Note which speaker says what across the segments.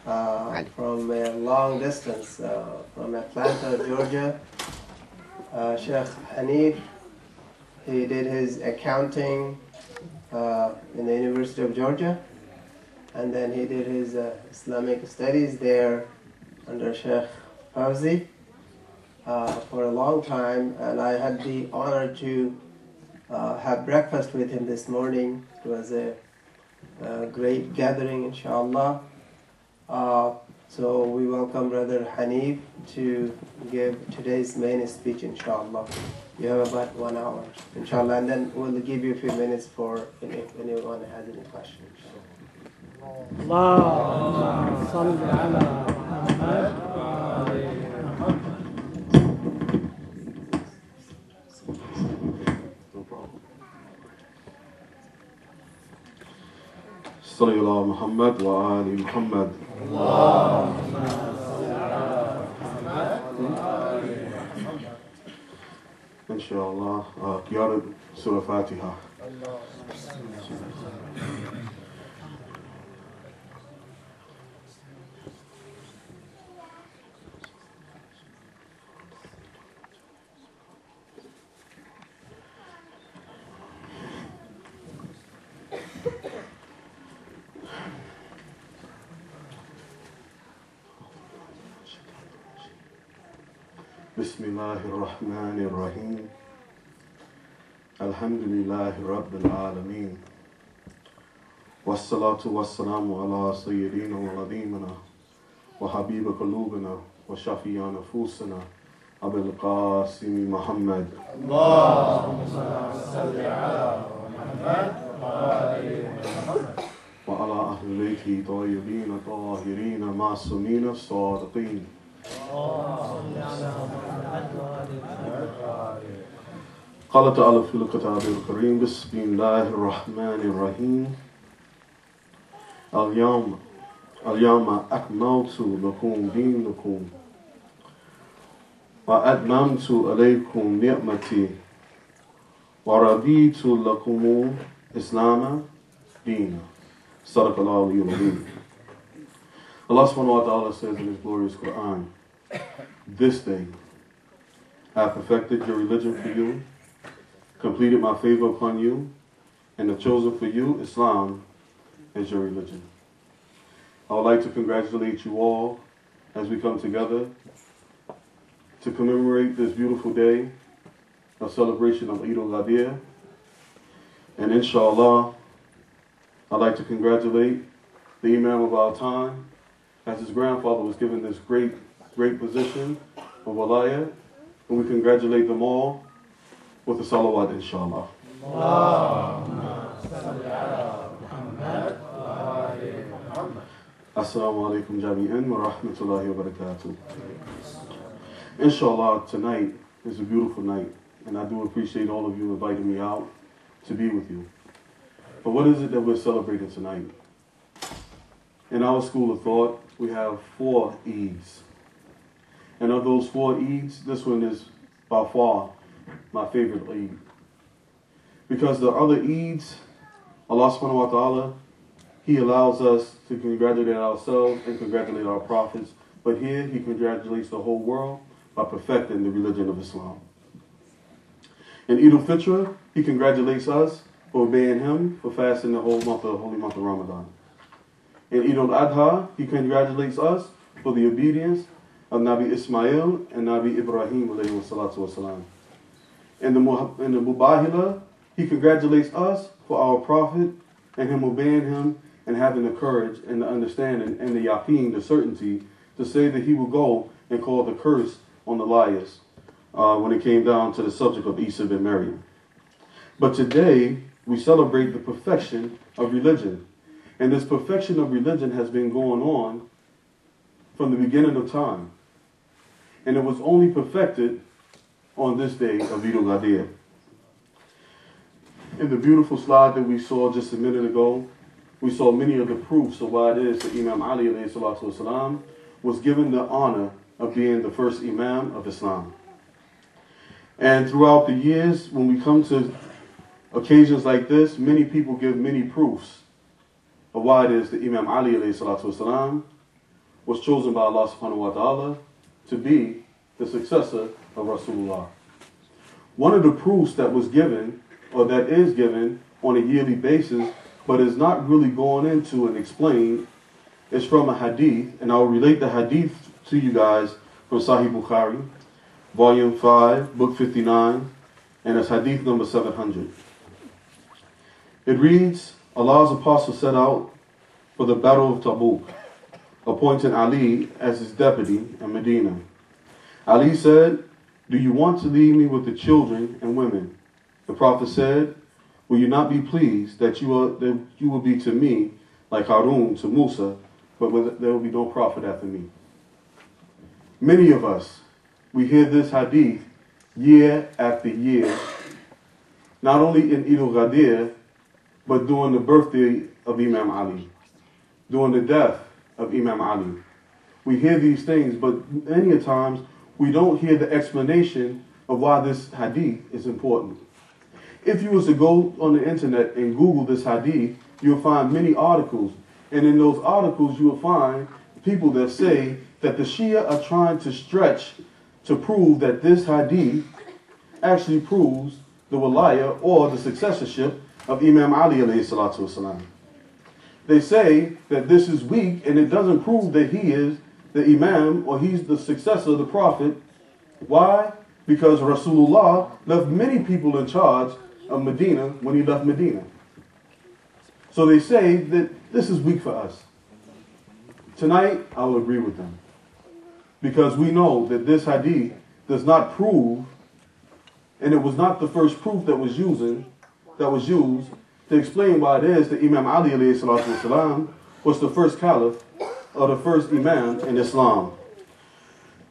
Speaker 1: from a long distance, from Atlanta, Georgia. Sheikh Hanif, he did his accounting in the University of Georgia, and then he did his Islamic studies there under Sheikh Fawzi for a long time, and I had the honor to have breakfast with him this morning. It was a great gathering, inshallah. So we welcome Brother Hanif to give today's main speech, inshallah. You have about 1 hour, inshallah, and then we'll give you a few minutes for if anyone has any questions.
Speaker 2: صلى الله محمد وآل محمد. Inshallah, قيادة سورة فاتحة. بسم الله الرحمن الرحيم. الحمد لله رب العالمين، والصلاة والسلام على سيدنا ونبينا وحبيب قلوبنا وشفيع نفوسنا أبي القاسم محمد. اللهم صل على محمد وعلى أهل بيته طيبين طاهرين معصومين الصادقين. قال تعالى في الكتاب الكريم بسم الله الرحمن الرحيم. اليوم أكملت لكم دينكم وأتممت عليكم نعمتي ورضيت لكم الإسلام دينا. صدق الله العظيم. Allah subhanahu wa ta'ala says in His glorious Quran, this day I have perfected your religion for you, completed my favor upon you, and have chosen for you Islam as your religion. I would like to congratulate you all as we come together to commemorate this beautiful day, a celebration of Eid al-Ghadeer. And inshallah, I'd like to congratulate the Imam of our time, as his grandfather was given this great position of Walaya, and we congratulate them all with a salawat, inshallah. Assalamu alaikum jami'an wa rahmatullahi wa barakatuh. Inshallah, tonight is a beautiful night, and I do appreciate all of you inviting me out to be with you. But what is it that we're celebrating tonight? In our school of thought, we have 4 Eids. And of those 4 Eids, this one is by far my favorite Eid. Because the other Eids, Allah subhanahu wa ta'ala, He allows us to congratulate ourselves and congratulate our prophets. But here, He congratulates the whole world by perfecting the religion of Islam. In Eid al-Fitr, He congratulates us for obeying Him, for fasting the whole month, the holy month of Ramadan. In Eid al-Adha, He congratulates us for the obedience of Nabi Ismail and Nabi Ibrahim alayhi salatu wasalam. In the Mubahila, He congratulates us for our Prophet and him obeying him and having the courage and the understanding and the yaqeen, the certainty, to say that he will go and call the curse on the liars when it came down to the subject of Isa bin Maryam. But today, we celebrate the perfection of religion. And this perfection of religion has been going on from the beginning of time. And it was only perfected on this day of Eid al-Ghadeer. In the beautiful slide that we saw just a minute ago, we saw many of the proofs of why it is that Imam Ali alayhi salatu wasalam was given the honor of being the first Imam of Islam. And throughout the years, when we come to occasions like this, many people give many proofs of why it is that Imam Ali alayhi salatu wasalam was chosen by Allah subhanahu wa ta'ala to be the successor of Rasulullah. One of the proofs that was given, or that is given on a yearly basis, but is not really gone into and explained, is from a hadith, and I will relate the hadith to you guys from Sahih Bukhari, volume 5, book 59, and it's hadith number 700. It reads, Allah's apostle set out for the battle of Tabuk, appointing Ali as his deputy in Medina. Ali said, "Do you want to leave me with the children and women?" The Prophet said, "Will you not be pleased that you will be to me like Harun to Musa, but there will be no prophet after me?" Many of us, we hear this hadith year after year, not only in Eid al-Ghadeer, but during the birthday of Imam Ali, during the death of Imam Ali. We hear these things, but many a times we don't hear the explanation of why this hadith is important. If you was to go on the internet and Google this hadith, you'll find many articles. And in those articles, you'll find people that say that the Shia are trying to stretch to prove that this hadith actually proves the walaya or the successorship of Imam Ali alayhi salatu wasalam. They say that this is weak and it doesn't prove that he is the Imam or he's the successor of the Prophet. Why? Because Rasulullah left many people in charge of Medina when he left Medina. So they say that this is weak for us. Tonight, I will agree with them. Because we know that this hadith does not prove, and it was not the first proof that was used to explain why it is that Imam Ali alayhi salatu wasalam was the first caliph or the first imam in Islam.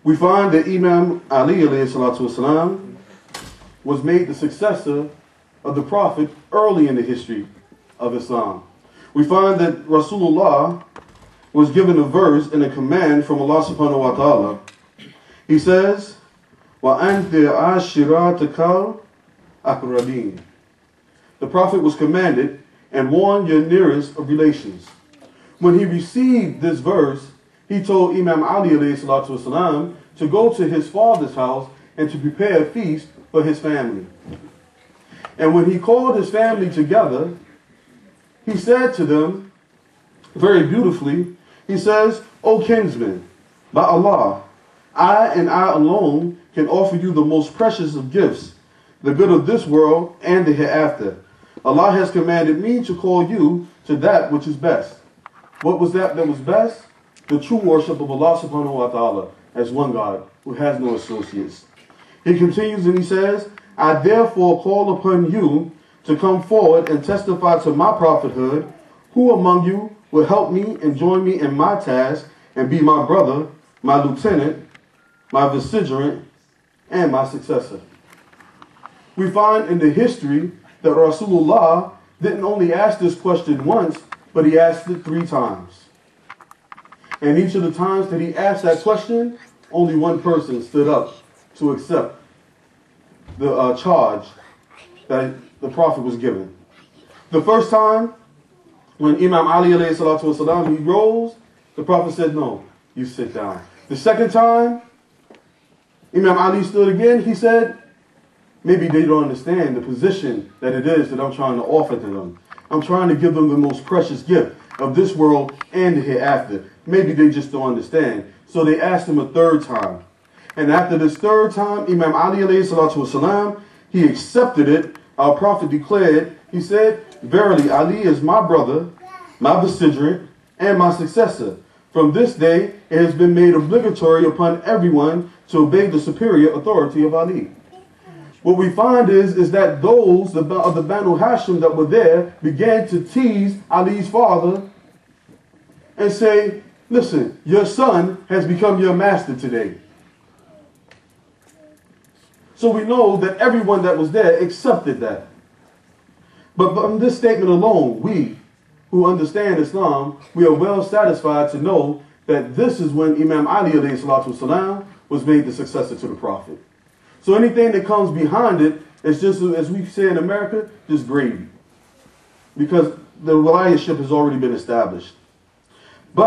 Speaker 2: We find that Imam Ali alayhi salatu wasalam was made the successor of the Prophet early in the history of Islam. We find that Rasulullah was given a verse and a command from Allah subhanahu wa ta'ala. He says, وَأَنْذِرْ عَشِيرَتَكَ الْأَقْرَبِينَ. The Prophet was commanded, and warn your nearest of relations. When he received this verse, he told Imam Ali alayhi salatu wasalam to go to his father's house and to prepare a feast for his family. And when he called his family together, he said to them, very beautifully, he says, "O kinsmen, by Allah, I and I alone can offer you the most precious of gifts, the good of this world and the hereafter. Allah has commanded me to call you to that which is best." What was that was best? The true worship of Allah subhanahu wa ta'ala as one God who has no associates. He continues and he says, "I therefore call upon you to come forward and testify to my prophethood. Who among you will help me and join me in my task and be my brother, my lieutenant, my vicegerent, and my successor?" We find in the history that Rasulullah didn't only ask this question once, but he asked it 3 times. And each of the times that he asked that question, only one person stood up to accept the charge that the Prophet was given. The first time, when Imam Ali alayhi salatu wasalam, he rose, the Prophet said, "No, you sit down." The second time, Imam Ali stood again, he said, "Maybe they don't understand the position that it is that I'm trying to offer to them. I'm trying to give them the most precious gift of this world and the hereafter. Maybe they just don't understand." So they asked him a 3rd time. And after this 3rd time, Imam Ali alayhi salatu wasalam, he accepted it. Our Prophet declared, he said, "Verily, Ali is my brother, my vicegerent, and my successor. From this day, it has been made obligatory upon everyone to obey the superior authority of Ali." What we find is that those of the Banu Hashim that were there began to tease Ali's father and say, "Listen, your son has become your master today." So we know that everyone that was there accepted that. But from this statement alone, we who understand Islam, we are well satisfied to know that this is when Imam Ali alayhi salatu wasalam was made the successor to the Prophet. So anything that comes behind it is just, as we say in America, just gravy. Because the wilayahship has already been established.